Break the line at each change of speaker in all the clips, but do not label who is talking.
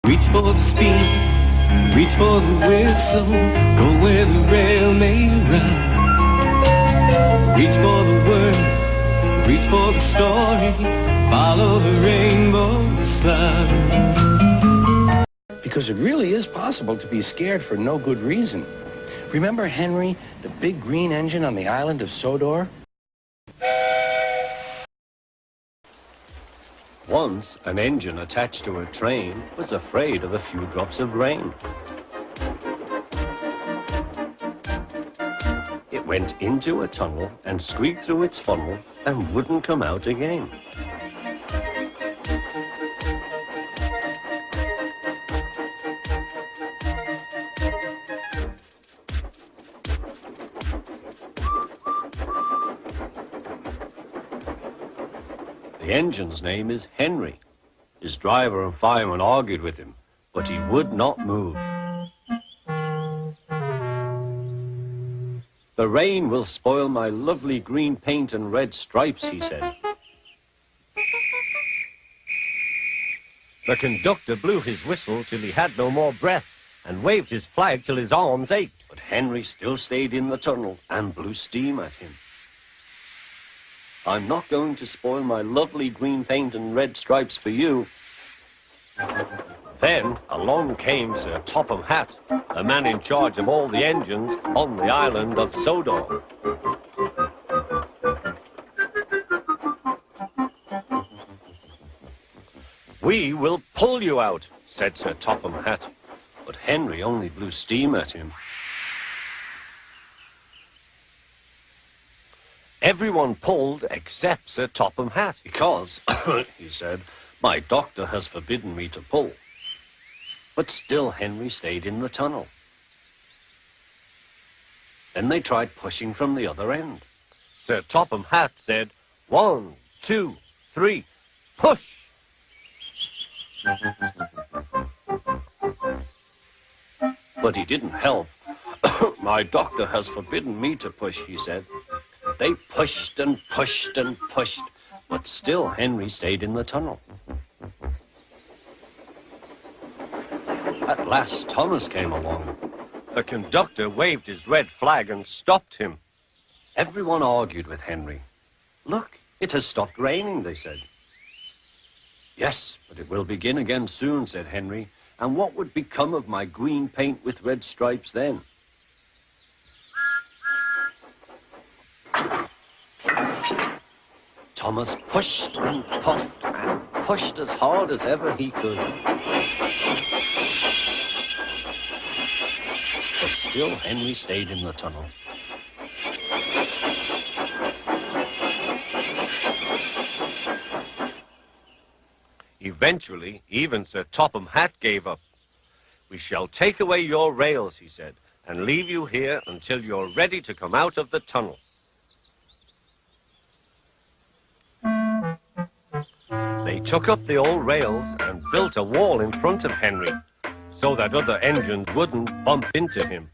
Reach for the speed, reach for the whistle, go where the rail may run. Reach for the words, reach for the story, follow the rainbow sun.
Because it really is possible to be scared for no good reason. Remember Henry, the big green engine on the island of Sodor?
Once, an engine attached to a train was afraid of a few drops of rain. It went into a tunnel and squeaked through its funnel and wouldn't come out again. The engine's name is Henry. His driver and fireman argued with him, but he would not move. The rain will spoil my lovely green paint and red stripes, he said. The conductor blew his whistle till he had no more breath and waved his flag till his arms ached. But Henry still stayed in the tunnel and blew steam at him. I'm not going to spoil my lovely green paint and red stripes for you. Then along came Sir Topham Hatt, the man in charge of all the engines on the island of Sodor. We will pull you out, said Sir Topham Hatt, but Henry only blew steam at him. Everyone pulled except Sir Topham Hatt, because, he said, my doctor has forbidden me to pull. But still Henry stayed in the tunnel. Then they tried pushing from the other end. Sir Topham Hatt said, 1, 2, 3, push! But he didn't help. My doctor has forbidden me to push, he said. They pushed and pushed and pushed, but still Henry stayed in the tunnel. At last Thomas came along. The conductor waved his red flag and stopped him. Everyone argued with Henry. Look, it has stopped raining, they said. Yes, but it will begin again soon, said Henry. And what would become of my green paint with red stripes then? Thomas pushed and puffed and pushed as hard as ever he could. But still Henry stayed in the tunnel. Eventually, even Sir Topham Hatt gave up. We shall take away your rails, he said, and leave you here until you're ready to come out of the tunnel. They took up the old rails and built a wall in front of Henry, so that other engines wouldn't bump into him.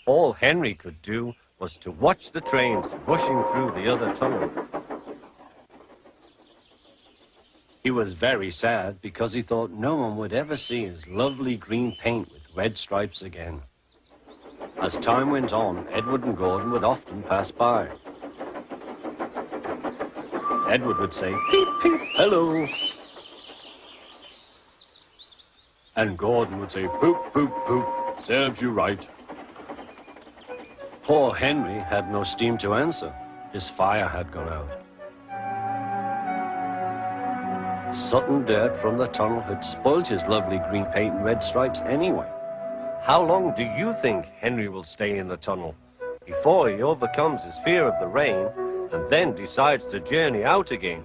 All Henry could do was to watch the trains rushing through the other tunnel. He was very sad because he thought no one would ever see his lovely green paint with red stripes again. As time went on, Edward and Gordon would often pass by. Edward would say, "Peep, peep, hello." And Gordon would say, "Poop, poop, poop, serves you right." Poor Henry had no steam to answer. His fire had gone out. Sudden dirt from the tunnel had spoilt his lovely green paint and red stripes anyway. How long do you think Henry will stay in the tunnel before he overcomes his fear of the rain and then decides to journey out again?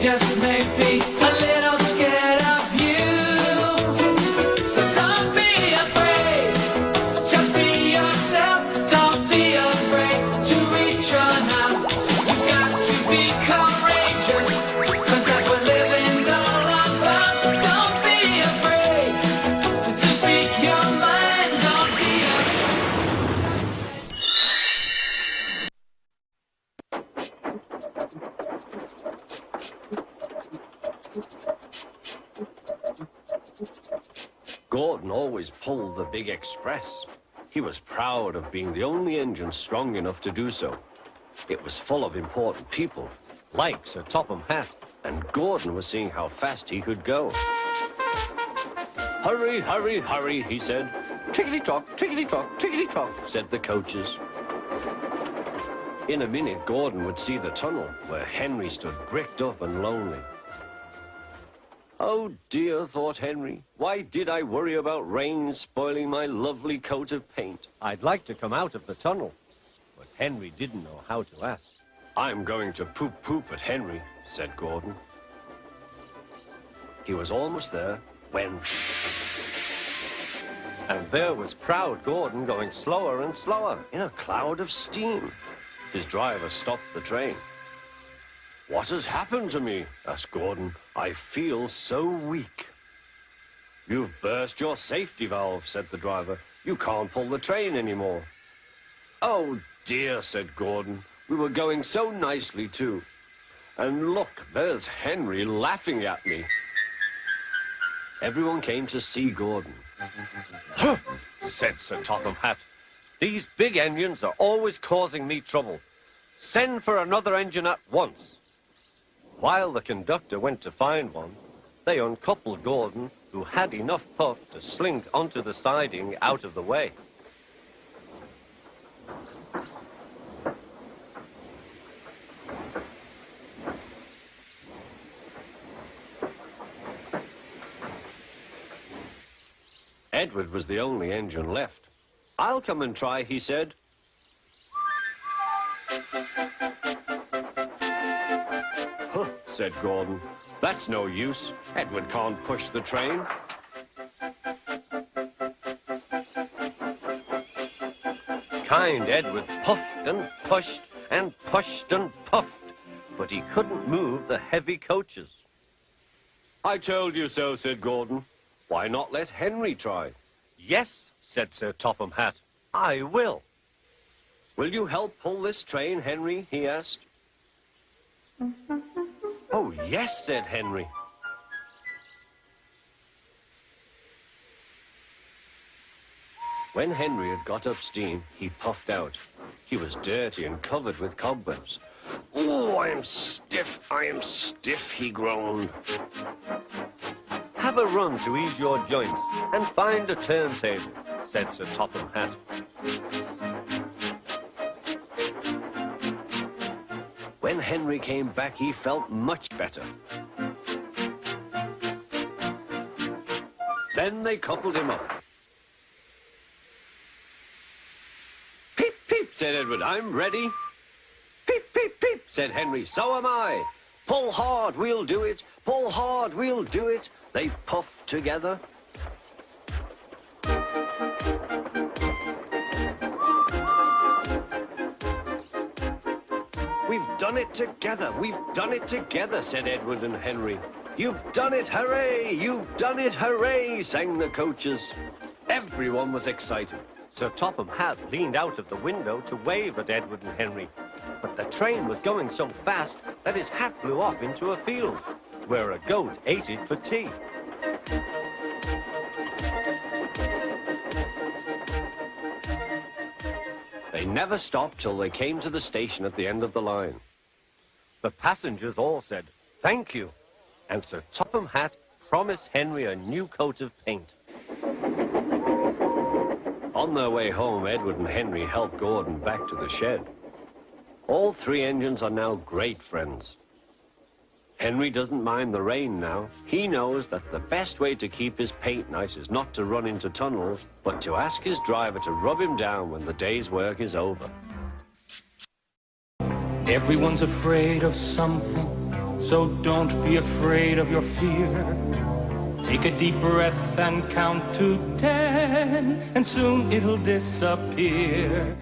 just may be a little scared of you. So don't be afraid, just be yourself. Don't be afraid to reach on out. You got to be courageous, 'cause that's what living's all about. Don't be afraid to speak your mind. Don't be
Gordon always pulled the big express. He was proud of being the only engine strong enough to do so. It was full of important people, like Sir Topham Hatt, and Gordon was seeing how fast he could go. Hurry, hurry, hurry, he said. Tickety-tock, tickety-tock, tickety-tock, said the coaches. In a minute, Gordon would see the tunnel where Henry stood bricked up and lonely. Oh dear, thought Henry, why did I worry about rain spoiling my lovely coat of paint? I'd like to come out of the tunnel, but Henry didn't know how to ask. I'm going to poop at Henry, said Gordon. He was almost there when... And there was proud Gordon going slower and slower in a cloud of steam. His driver stopped the train. What has happened to me? Asked Gordon. I feel so weak. You've burst your safety valve, said the driver. You can't pull the train anymore. Oh dear, said Gordon. We were going so nicely too. And look, there's Henry laughing at me. Everyone came to see Gordon. Huh, said Sir Topham Hatt. These big engines are always causing me trouble. Send for another engine at once. While the conductor went to find one, they uncoupled Gordon, who had enough puff to slink onto the siding out of the way. Edward was the only engine left. I'll come and try, he said. Huh, said Gordon. That's no use. Edward can't push the train. Kind Edward puffed and pushed and pushed and puffed, but he couldn't move the heavy coaches. I told you so, said Gordon. Why not let Henry try? Yes, said Sir Topham Hatt. I will. Will you help pull this train, Henry? He asked. Oh, yes, said Henry. When Henry had got up steam, he puffed out. He was dirty and covered with cobwebs. Oh, I am stiff, he groaned. Have a run to ease your joints and find a turntable, said Sir Topham Hatt. When Henry came back, he felt much better. Then they coupled him up. Peep, peep, said Edward, I'm ready. Peep, peep, peep, said Henry, so am I. Pull hard, we'll do it. Pull hard, we'll do it. They puffed together. We've done it together, said Edward and Henry. You've done it, hooray! You've done it, hooray! Sang the coaches. Everyone was excited. Sir Topham Hatt leaned out of the window to wave at Edward and Henry. But the train was going so fast that his hat blew off into a field, where a goat ate it for tea. They never stopped till they came to the station at the end of the line. The passengers all said, thank you, and Sir Topham Hatt promised Henry a new coat of paint. On their way home, Edward and Henry helped Gordon back to the shed. All three engines are now great friends. Henry doesn't mind the rain now. He knows that the best way to keep his paint nice is not to run into tunnels, but to ask his driver to rub him down when the day's work is over.
Everyone's afraid of something,
So don't be afraid of your fear. Take a deep breath and count to 10, and soon it'll disappear.